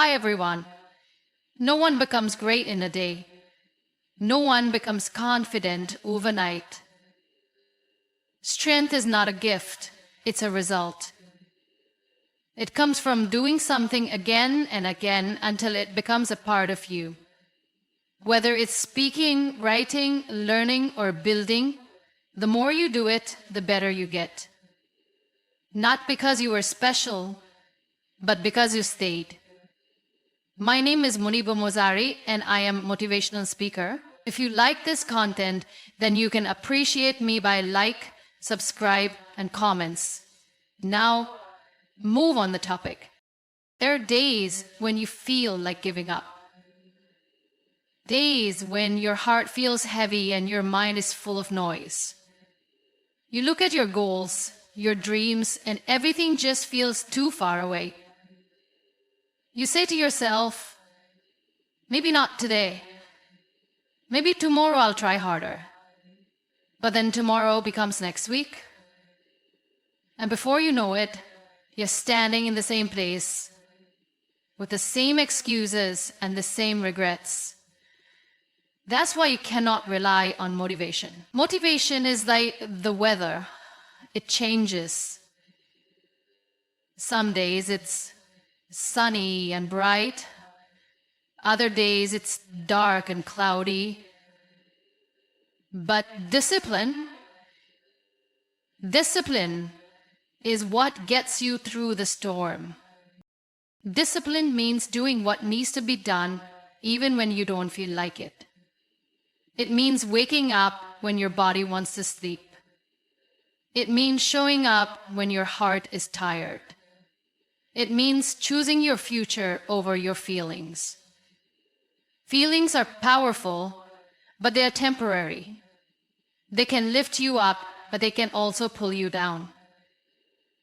Hi everyone. No one becomes great in a day. No one becomes confident overnight. Strength is not a gift, it's a result. It comes from doing something again and again until it becomes a part of you. Whether it's speaking, writing, learning, or building, the more you do it, the better you get. Not because you were special, but because you stayed. My name is MUNIBA MAZARI and I am a motivational speaker. If you like this content, then you can appreciate me by like, subscribe, and comments. Now, move on the topic. There are days when you feel like giving up. Days when your heart feels heavy and your mind is full of noise. You look at your goals, your dreams, and everything just feels too far away. You say to yourself, maybe not today. Maybe tomorrow I'll try harder. But then tomorrow becomes next week. And before you know it, you're standing in the same place with the same excuses and the same regrets. That's why you cannot rely on motivation. Motivation is like the weather. It changes. Some days it's sunny and bright. Other days it's dark and cloudy. But discipline is what gets you through the storm. Discipline means doing what needs to be done even when you don't feel like it. It means waking up when your body wants to sleep. It means showing up when your heart is tired. It means choosing your future over your feelings. Feelings are powerful, but they are temporary. They can lift you up, but they can also pull you down.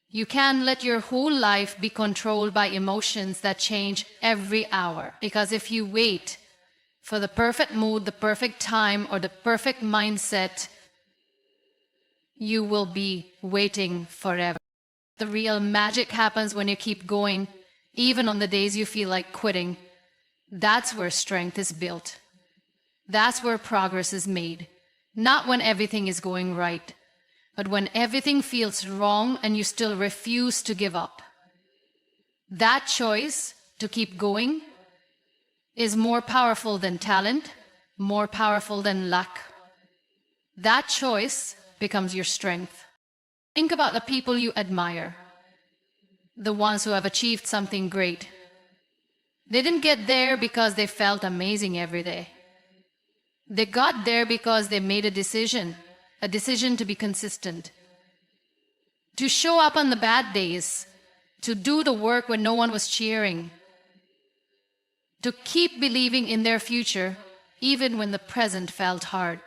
You can't let your whole life be controlled by emotions that change every hour. Because if you wait for the perfect mood, the perfect time, or the perfect mindset, you will be waiting forever. The real magic happens when you keep going, even on the days you feel like quitting. That's where strength is built. That's where progress is made. Not when everything is going right, but when everything feels wrong and you still refuse to give up. That choice to keep going is more powerful than talent, more powerful than luck. That choice becomes your strength. Think about the people you admire, the ones who have achieved something great. They didn't get there because they felt amazing every day. They got there because they made a decision to be consistent, to show up on the bad days, to do the work when no one was cheering, to keep believing in their future even when the present felt hard.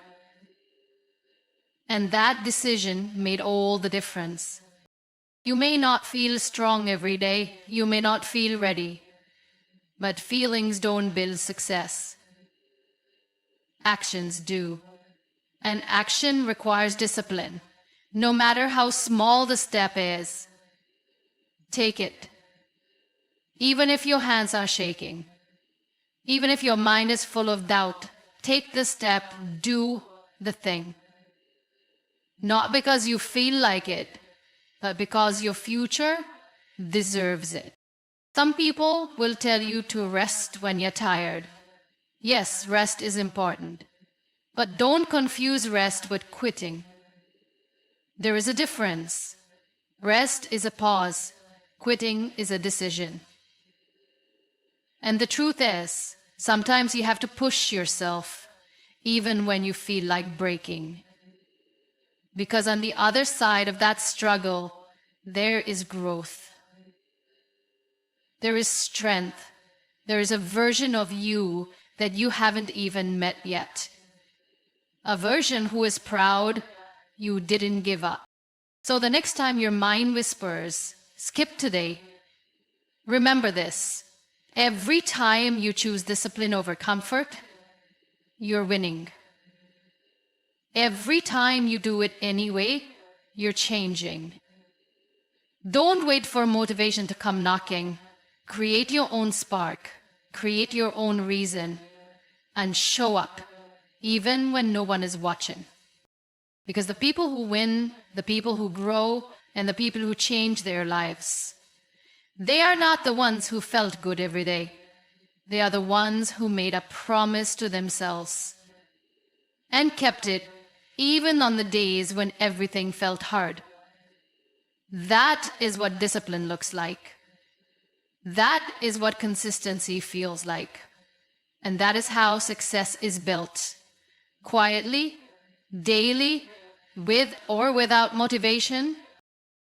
And that decision made all the difference. You may not feel strong every day, you may not feel ready, but feelings don't build success. Actions do. And action requires discipline. No matter how small the step is, take it. Even if your hands are shaking, even if your mind is full of doubt, take the step, do the thing. Not because you feel like it, but because your future deserves it. Some people will tell you to rest when you're tired. Yes, rest is important. But don't confuse rest with quitting. There is a difference. Rest is a pause. Quitting is a decision. And the truth is, sometimes you have to push yourself, even when you feel like breaking. Because on the other side of that struggle, there is growth. There is strength. There is a version of you that you haven't even met yet. A version who is proud you didn't give up. So the next time your mind whispers, skip today, remember this. Every time you choose discipline over comfort, you're winning. Every time you do it anyway, you're changing. Don't wait for motivation to come knocking. Create your own spark, create your own reason, and show up even when no one is watching. Because the people who win, the people who grow, and the people who change their lives, they are not the ones who felt good every day. They are the ones who made a promise to themselves and kept it even on the days when everything felt hard. That is what discipline looks like. That is what consistency feels like. And that is how success is built. Quietly, daily, with or without motivation.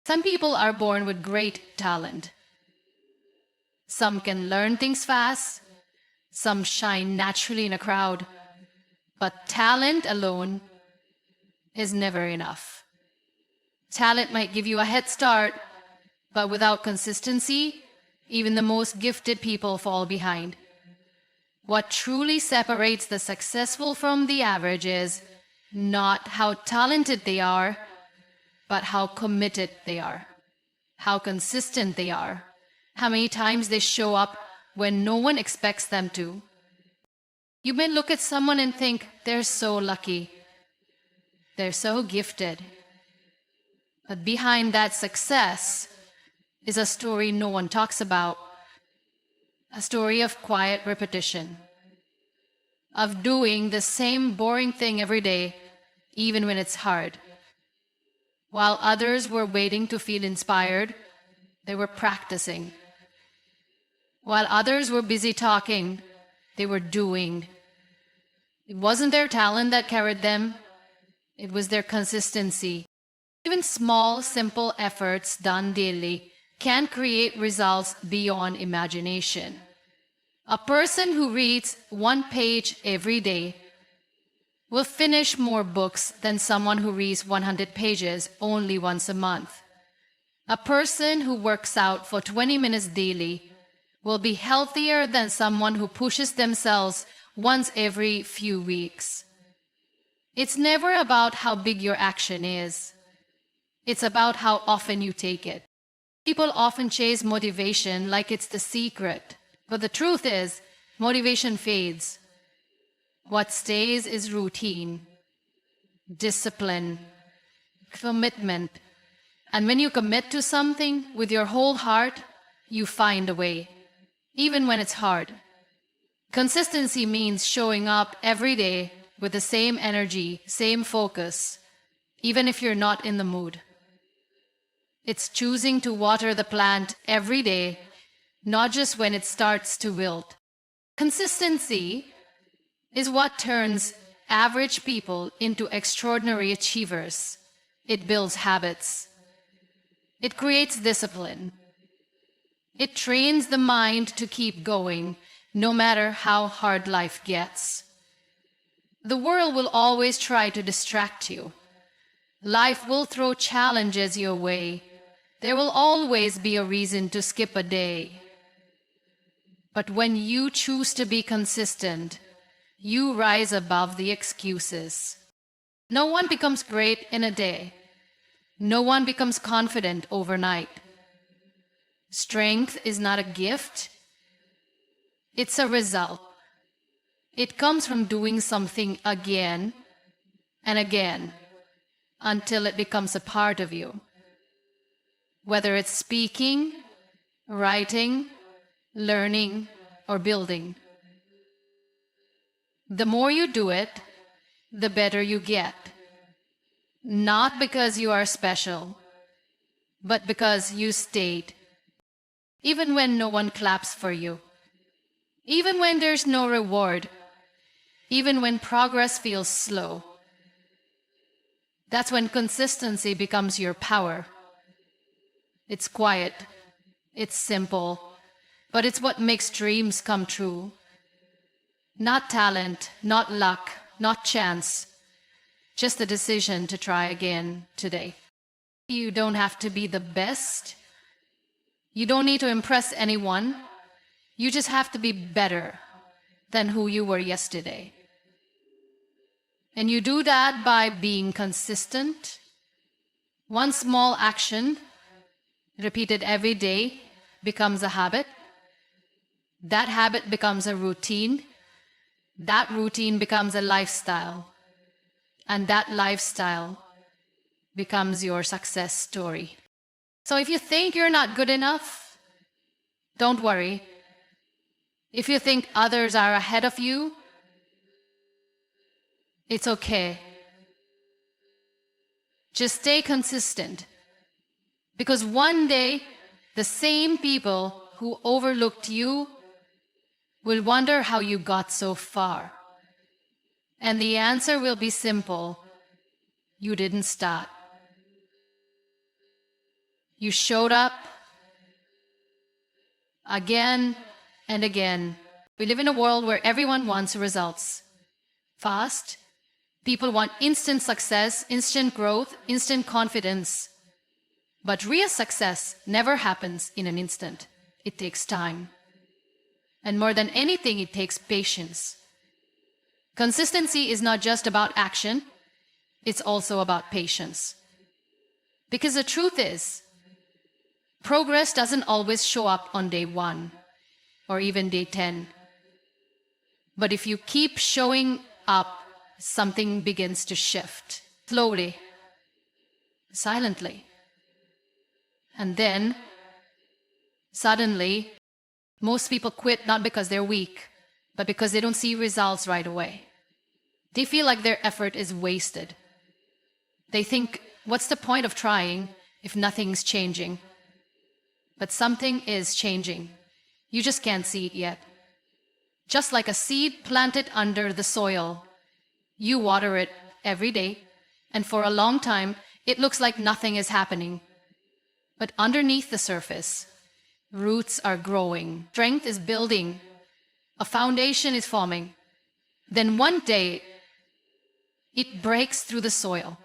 Some people are born with great talent. Some can learn things fast. Some shine naturally in a crowd. But talent alone is never enough. Talent might give you a head start, but without consistency, even the most gifted people fall behind. What truly separates the successful from the average is not how talented they are, but how committed they are, how consistent they are, how many times they show up when no one expects them to. You may look at someone and think, they're so lucky, they're so gifted. But behind that success is a story no one talks about, a story of quiet repetition, of doing the same boring thing every day, even when it's hard. While others were waiting to feel inspired, they were practicing. While others were busy talking, they were doing. It wasn't their talent that carried them, it was their consistency. Even small, simple efforts done daily can create results beyond imagination. A person who reads 1 page every day will finish more books than someone who reads 100 pages only once a month. A person who works out for 20 minutes daily will be healthier than someone who pushes themselves once every few weeks. It's never about how big your action is. It's about how often you take it. People often chase motivation like it's the secret. But the truth is, motivation fades. What stays is routine, discipline, commitment. And when you commit to something with your whole heart, you find a way, even when it's hard. Consistency means showing up every day with the same energy, same focus, even if you're not in the mood. It's choosing to water the plant every day, not just when it starts to wilt. Consistency is what turns average people into extraordinary achievers. It builds habits. It creates discipline. It trains the mind to keep going, no matter how hard life gets. The world will always try to distract you. Life will throw challenges your way. There will always be a reason to skip a day. But when you choose to be consistent, you rise above the excuses. No one becomes great in a day. No one becomes confident overnight. Strength is not a gift. It's a result. It comes from doing something again and again until it becomes a part of you. Whether it's speaking, writing, learning, or building. The more you do it, the better you get. Not because you are special, but because you stayed. Even when no one claps for you. Even when there's no reward. Even when progress feels slow. That's when consistency becomes your power. It's quiet. It's simple. But it's what makes dreams come true. Not talent, not luck, not chance. Just a decision to try again today. You don't have to be the best. You don't need to impress anyone. You just have to be better than who you were yesterday. And you do that by being consistent. One small action, repeated every day, becomes a habit. That habit becomes a routine. That routine becomes a lifestyle. And that lifestyle becomes your success story. So if you think you're not good enough, don't worry. If you think others are ahead of you, it's okay. Just stay consistent. Because one day, the same people who overlooked you will wonder how you got so far. And the answer will be simple. You didn't start. You showed up again and again. We live in a world where everyone wants results. Fast. People want instant success, instant growth, instant confidence. But real success never happens in an instant. It takes time. And more than anything, it takes patience. Consistency is not just about action, it's also about patience. Because the truth is, progress doesn't always show up on day 1 or even day 10. But if you keep showing up, something begins to shift slowly, silently. And then, suddenly, most people quit not because they're weak, but because they don't see results right away. They feel like their effort is wasted. They think, what's the point of trying if nothing's changing? But something is changing. You just can't see it yet. Just like a seed planted under the soil, you water it every day, and for a long time, it looks like nothing is happening. But underneath the surface, roots are growing, strength is building, a foundation is forming. Then one day, it breaks through the soil,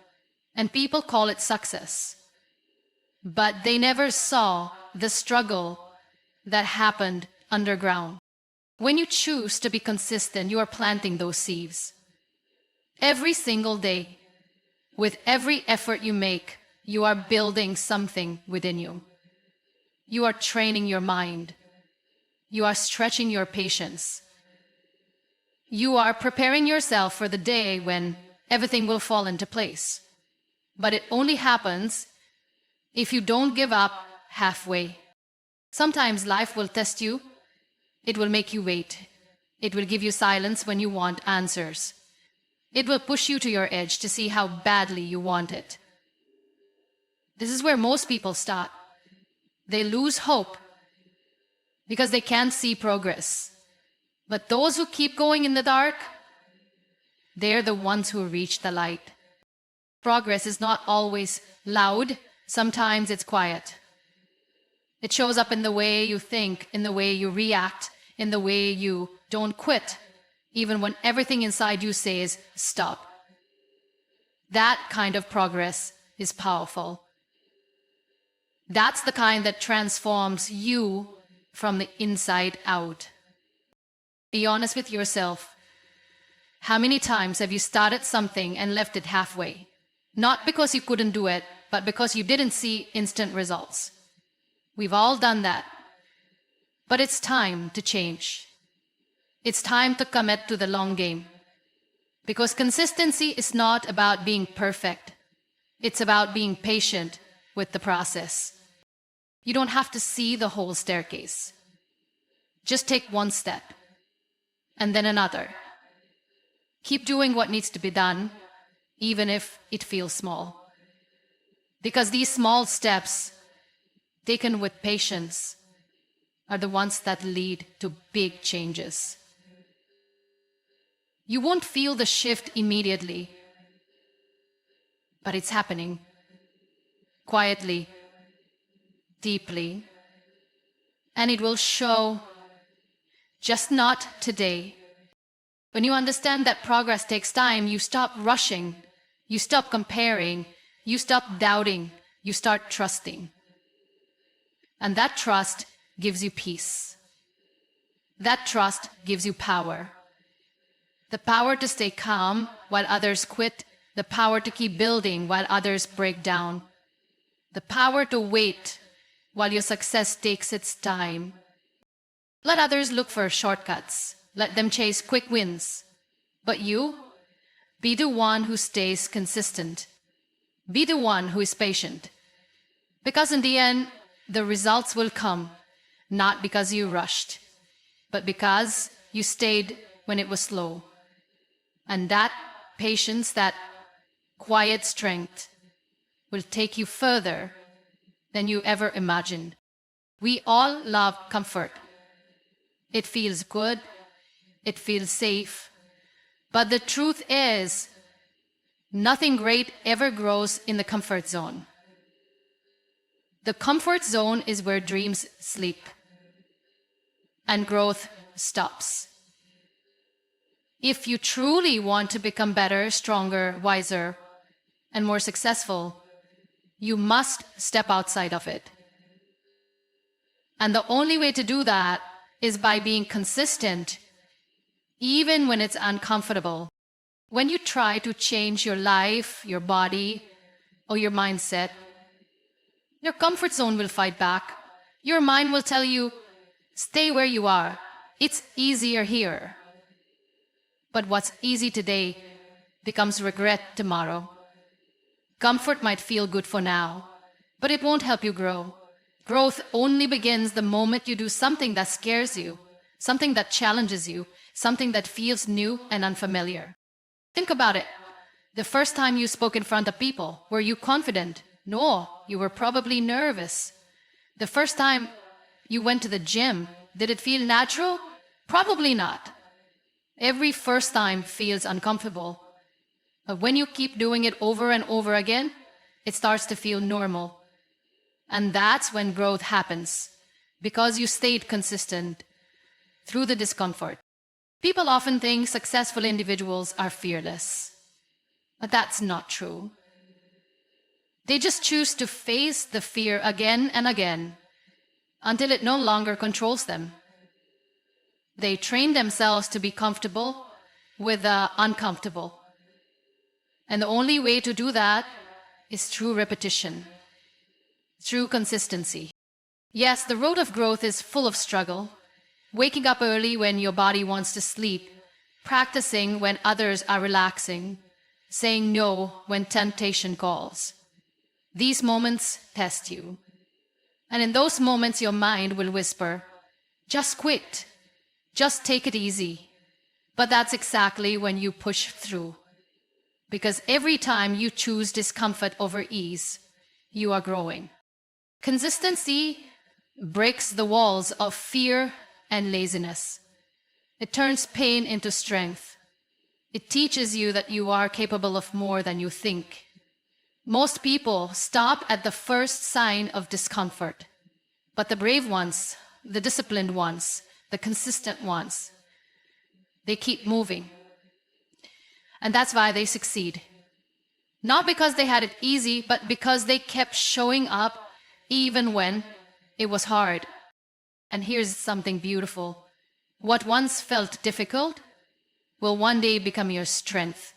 and people call it success. But they never saw the struggle that happened underground. When you choose to be consistent, you are planting those seeds. Every single day, with every effort you make, you are building something within you. You are training your mind. You are stretching your patience. You are preparing yourself for the day when everything will fall into place. But it only happens if you don't give up halfway. Sometimes life will test you. It will make you wait. It will give you silence when you want answers. It will push you to your edge to see how badly you want it. This is where most people start. They lose hope because they can't see progress. But those who keep going in the dark, they're the ones who reach the light. Progress is not always loud. Sometimes it's quiet. It shows up in the way you think, in the way you react, in the way you don't quit, even when everything inside you says, stop. That kind of progress is powerful. That's the kind that transforms you from the inside out. Be honest with yourself. How many times have you started something and left it halfway? Not because you couldn't do it, but because you didn't see instant results. We've all done that. But it's time to change. It's time to commit to the long game. Because consistency is not about being perfect. It's about being patient with the process. You don't have to see the whole staircase. Just take one step, and then another. Keep doing what needs to be done, even if it feels small. Because these small steps, taken with patience, are the ones that lead to big changes. You won't feel the shift immediately, but it's happening. Quietly, deeply, and it will show, just not today. When you understand that progress takes time, you stop rushing, you stop comparing, you stop doubting, you start trusting. And that trust gives you peace. That trust gives you power. The power to stay calm while others quit, the power to keep building while others break down, the power to wait while your success takes its time. Let others look for shortcuts. Let them chase quick wins. But you, be the one who stays consistent. Be the one who is patient. Because in the end, the results will come, not because you rushed, but because you stayed when it was slow. And that patience, that quiet strength, will take you further than you ever imagined. We all love comfort. It feels good. It feels safe. But the truth is, nothing great ever grows in the comfort zone. The comfort zone is where dreams sleep and growth stops. If you truly want to become better, stronger, wiser, and more successful, you must step outside of it. And the only way to do that is by being consistent, even when it's uncomfortable. When you try to change your life, your body, or your mindset, your comfort zone will fight back. Your mind will tell you, stay where you are. It's easier here. But what's easy today becomes regret tomorrow. Comfort might feel good for now, but it won't help you grow. Growth only begins the moment you do something that scares you, something that challenges you, something that feels new and unfamiliar. Think about it. The first time you spoke in front of people, were you confident? No, you were probably nervous. The first time you went to the gym, did it feel natural? Probably not. Every first time feels uncomfortable. But when you keep doing it over and over again, it starts to feel normal. And that's when growth happens, because you stayed consistent through the discomfort. People often think successful individuals are fearless, but that's not true. They just choose to face the fear again and again until it no longer controls them. They train themselves to be comfortable with the uncomfortable. And the only way to do that is through repetition, through consistency. Yes, the road of growth is full of struggle. Waking up early when your body wants to sleep, practicing when others are relaxing, saying no when temptation calls. These moments test you. And in those moments, your mind will whisper, just quit, just take it easy. But that's exactly when you push through. Because every time you choose discomfort over ease, you are growing. Consistency breaks the walls of fear and laziness. It turns pain into strength. It teaches you that you are capable of more than you think. Most people stop at the first sign of discomfort. But the brave ones, the disciplined ones, the consistent ones, they keep moving. And that's why they succeed. Not because they had it easy, but because they kept showing up even when it was hard. And here's something beautiful. What once felt difficult will one day become your strength.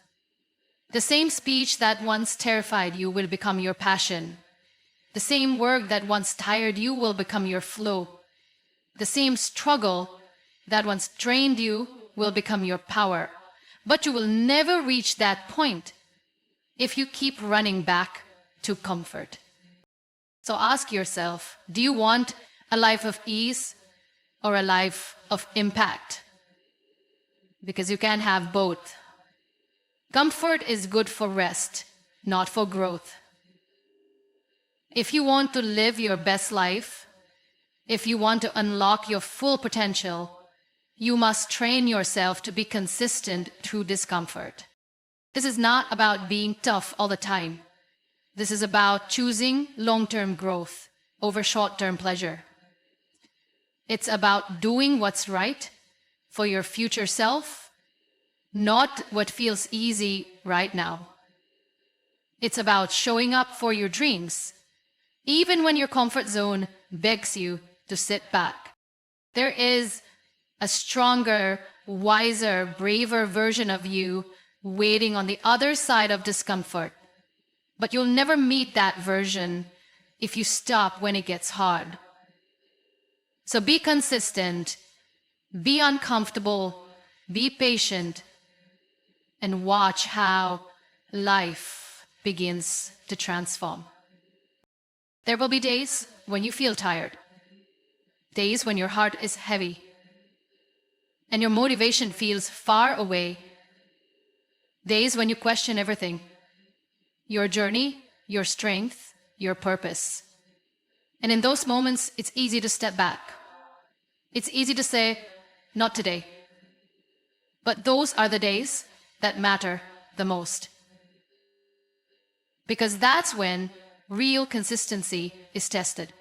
The same speech that once terrified you will become your passion. The same work that once tired you will become your flow. The same struggle that once drained you will become your power. But you will never reach that point if you keep running back to comfort. So ask yourself, do you want a life of ease or a life of impact? Because you can't have both. Comfort is good for rest, not for growth. If you want to live your best life, if you want to unlock your full potential, you must train yourself to be consistent through discomfort. This is not about being tough all the time. This is about choosing long-term growth over short-term pleasure. It's about doing what's right for your future self, not what feels easy right now. It's about showing up for your dreams, even when your comfort zone begs you to sit back. There is a stronger, wiser, braver version of you waiting on the other side of discomfort. But you'll never meet that version if you stop when it gets hard. So be consistent, Be uncomfortable, be patient, and watch how life begins to transform. There will be days when you feel tired, days when your heart is heavy, and your motivation feels far away, days when you question everything, your journey, your strength, your purpose. And in those moments, it's easy to step back. It's easy to say, not today. But those are the days that matter the most. Because that's when real consistency is tested.